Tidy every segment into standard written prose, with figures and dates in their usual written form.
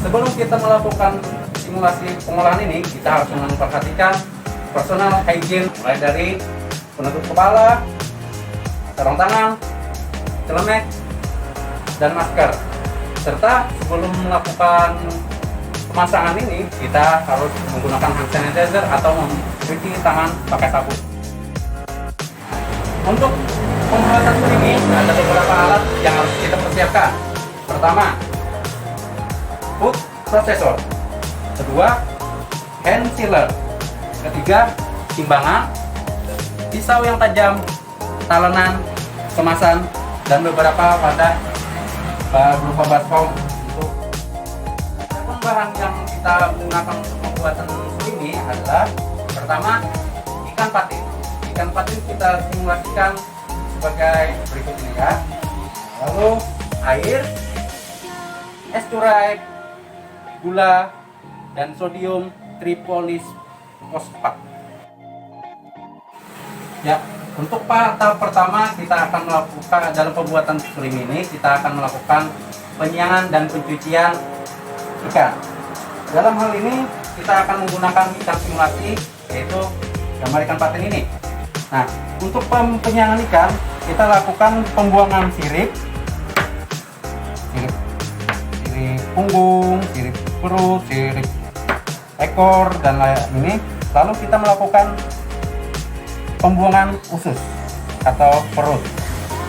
sebelum kita melakukan simulasi pengolahan ini, kita harus memperhatikan personal hygiene, mulai dari penutup kepala, sarung tangan, celemek, dan masker. Serta sebelum melakukan pemasangan ini, kita harus menggunakan hand sanitizer atau mencuci tangan pakai sabun. Untuk pembuatan ini ada beberapa alat yang harus kita persiapkan. Pertama, food processor. Kedua, hand sealer. Ketiga, timbangan, pisau yang tajam, talenan, kemasan, dan beberapa wadah berupa baskom. Untuk bahan yang kita gunakan untuk pembuatan ini adalah pertama, ikan patin. Ikan patin kita simulasikan sebagai berikut ini ya. Lalu air, es curai, gula, dan sodium tripolifosfat. Ya, untuk tahap pertama kita akan melakukan dalam pembuatan susu ini, kita akan melakukan penyiangan dan pencucian ikan. Dalam hal ini kita akan menggunakan ikan simulasi, yaitu gambar ikan patin ini. Nah, untuk penyiangan ikan kita lakukan pembuangan sirip punggung, sirip perut, sirip ekor, dan lain ini. Lalu kita melakukan pembuangan usus atau perut.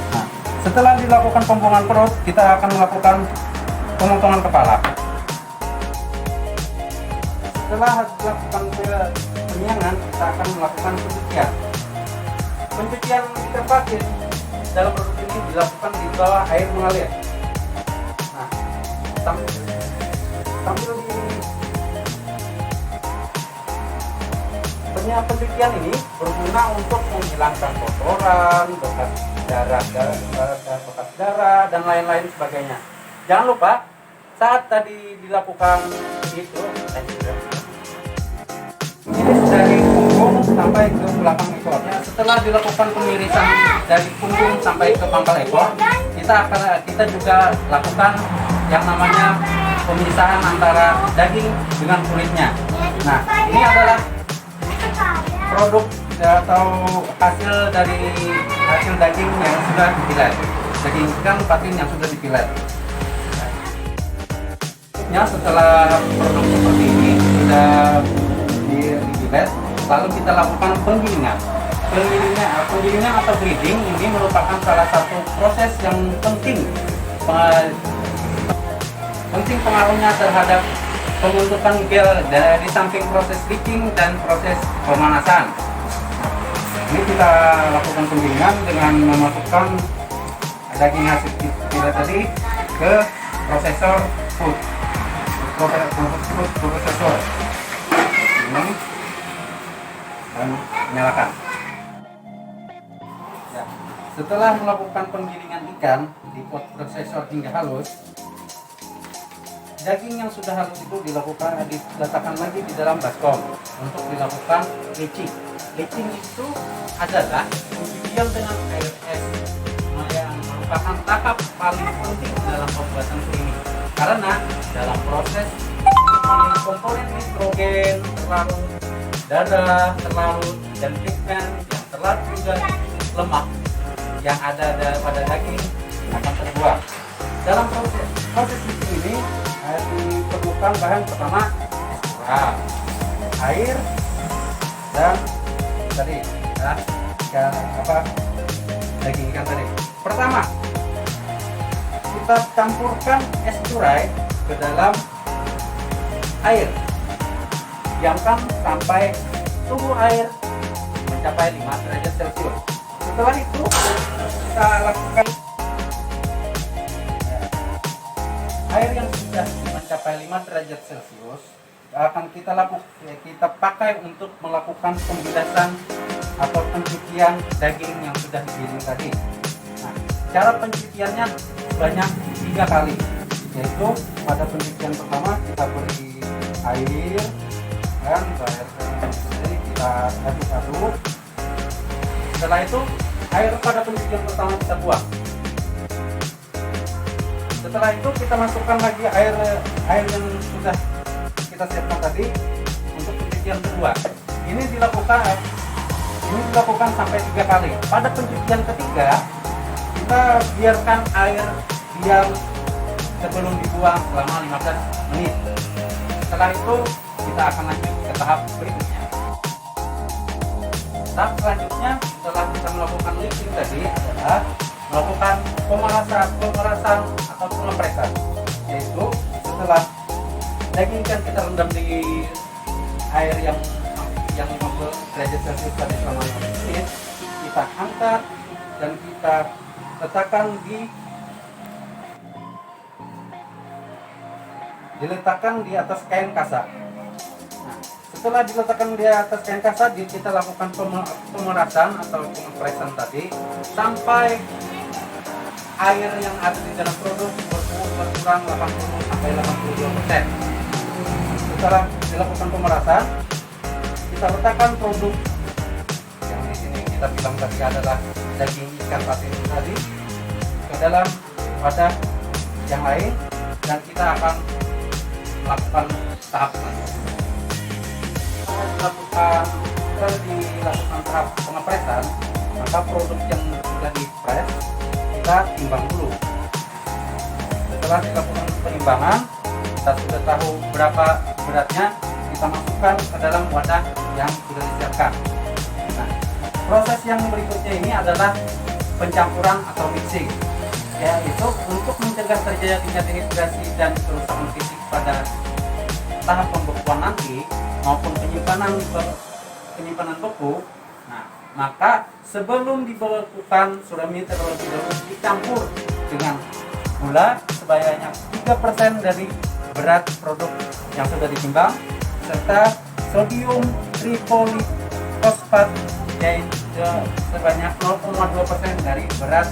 Nah, setelah dilakukan pembuangan perut, kita akan melakukan pemotongan kepala. Setelah dilakukan penyiangan, kita akan melakukan pencucian. Pencucian ikan patin dalam produk ini dilakukan di bawah air mengalir. Nah, sambil pencucian ini berguna untuk menghilangkan kotoran, bekas darah, dan lain-lain sebagainya. Jangan lupa saat tadi dilakukan itu, iris dari punggung sampai ke belakang ekornya. Setelah dilakukan pemirisan dari punggung sampai ke pangkal ekor, kita juga lakukan yang namanya pemisahan antara daging dengan kulitnya. Nah, ini adalah produk atau hasil daging yang sudah dipilet, daging ikan patin yang sudah dipilet. Ya, setelah produk seperti ini sudah dipilet, lalu kita lakukan penggilingan. Penggilingan atau breeding ini merupakan salah satu proses yang penting pengaruhnya terhadap pembentukan gel dari samping proses leaching dan proses pemanasan. Ini kita lakukan penggilingan dengan memasukkan daging hasil kita tadi ke prosesor food processor ini dan nyalakan. Ya, setelah melakukan penggilingan ikan di food processor hingga halus, daging yang sudah halus itu diletakkan lagi di dalam baskom untuk dilakukan leaching. Leaching itu adalah pencucian dengan air es yang merupakan tahap paling penting dalam pembuatan susu ini, karena dalam proses komponen nitrogen terlarut, darah terlarut, dan pigmen yang terlarut juga lemak yang ada pada daging akan terbuang. Dalam proses leaching ini diperlukan bahan pertama air dan tadi daging ikan tadi. Pertama, kita campurkan es curai ke dalam air, diamkan sampai suhu air mencapai 5 derajat Celcius. Setelah itu kita lakukan air yang sudah mencapai 5 derajat Celcius akan kita pakai untuk melakukan pembilasan atau pencucian daging yang sudah digiling tadi. Nah, cara pencuciannya sebanyak 3 kali, yaitu pada pencucian pertama kita beri air dan kita aduk-aduk. Setelah itu air pada pencucian pertama kita buang. Setelah itu kita masukkan lagi air yang sudah kita siapkan tadi untuk pencucian kedua. Ini dilakukan sampai 3 kali. Pada pencucian ketiga kita biarkan air diam sebelum dibuang selama 15 menit. Setelah itu kita akan lanjut ke tahap berikutnya. Tahap selanjutnya setelah kita melakukan mixing tadi adalah melakukan pemerasan atau pengepresan, yaitu setelah daging ikan kita rendam di air yang 50 derajat Celcius tadi selama 15 menit, kita angkat dan kita letakkan diletakkan di atas kain kasa. Nah, setelah diletakkan di atas kain kasa, kita lakukan pemerasan atau pengepresan tadi sampai air yang ada di dalam produk berkurang 80 sampai 82%. Setelah dilakukan pemerasan, kita letakkan produk yang di sini kita bilang tadi adalah daging ikan patin tadi ke dalam wadah yang lain, dan kita akan melakukan tahap selanjutnya. Setelah dilakukan tahap pengepresan, maka produk yang sudah dipres kita timbang dulu. Setelah dilakukan penimbangan, kita sudah tahu berapa beratnya, kita masukkan ke dalam wadah yang sudah disiapkan. Nah, proses yang berikutnya ini adalah pencampuran atau mixing, yaitu untuk mencegah terjadinya dehidrasi dan kerusakan fisik pada tahap pembekuan nanti maupun penyimpanan beku. Nah, maka sebelum dibekukan surimi terlebih dahulu dicampur dengan gula sebanyak 3% dari berat produk yang sudah ditimbang, serta sodium tripolifosfat yaitu sebanyak 0,2% dari berat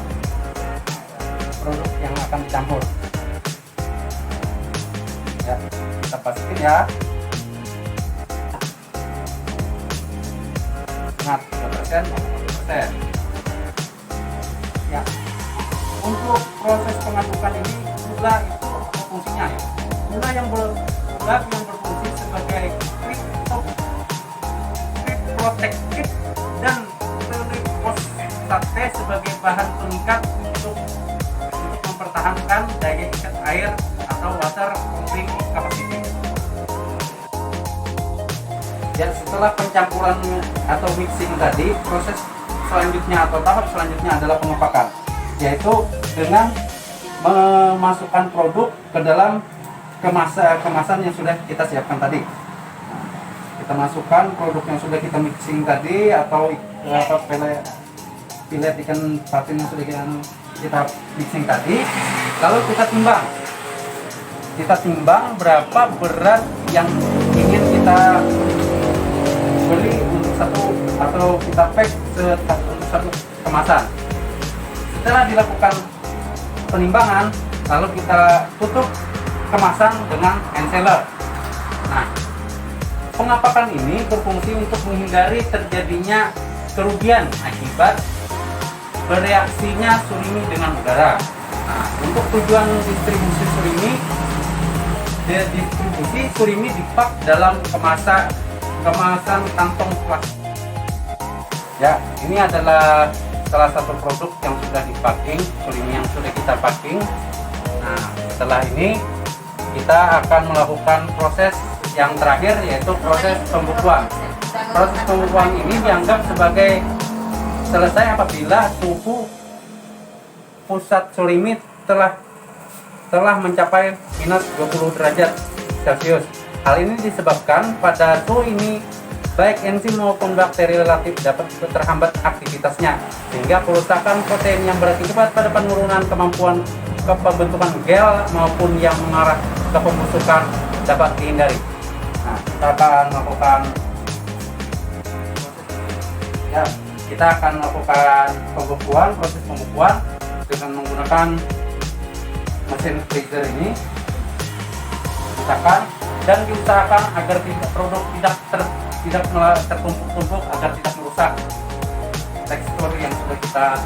produk yang akan dicampur. Ya, kita pastikan ya. Nah, 3%, 4%. Ya, untuk proses pengadukan ini gula itu apa fungsinya ya? Gula yang berfungsi sebagai kriptoprotektif dan trifosfate sebagai bahan pengikat untuk mempertahankan daya ikat air atau water holding capacity. Ya, setelah pencampuran atau mixing tadi, proses selanjutnya atau tahap selanjutnya adalah pengepakan, yaitu dengan memasukkan produk ke dalam kemasan yang sudah kita siapkan tadi. Kita masukkan produk yang sudah kita mixing tadi atau filet ikan patin yang sudah kita mixing tadi, lalu kita timbang berapa berat yang ingin kita beli untuk satu atau kita pack untuk satu kemasan. Setelah dilakukan penimbangan, lalu kita tutup kemasan dengan hand sealer. Nah, pengapakan ini berfungsi untuk menghindari terjadinya kerugian akibat bereaksinya surimi dengan udara. Nah, untuk tujuan distribusi surimi dipak dalam kemasan kantong plastik. Ya, ini adalah salah satu produk yang sudah dipacking, surimi yang sudah kita packing. Nah, setelah ini kita akan melakukan proses yang terakhir, yaitu proses pembekuan. Proses pembekuan ini dianggap sebagai selesai apabila suhu pusat surimi telah mencapai minus 20 derajat Celcius. Hal ini disebabkan pada suhu ini baik enzim maupun bakteri relatif dapat terhambat aktivitasnya, sehingga kerusakan protein yang berakibat pada penurunan kemampuan ke pembentukan gel maupun yang mengarah ke pembusukan dapat dihindari. Nah, kita akan melakukan proses pembekuan dengan menggunakan mesin freezer ini. Dan diusahakan agar produk tidak tertumpuk-tumpuk, agar tidak merusak tekstur yang sudah kita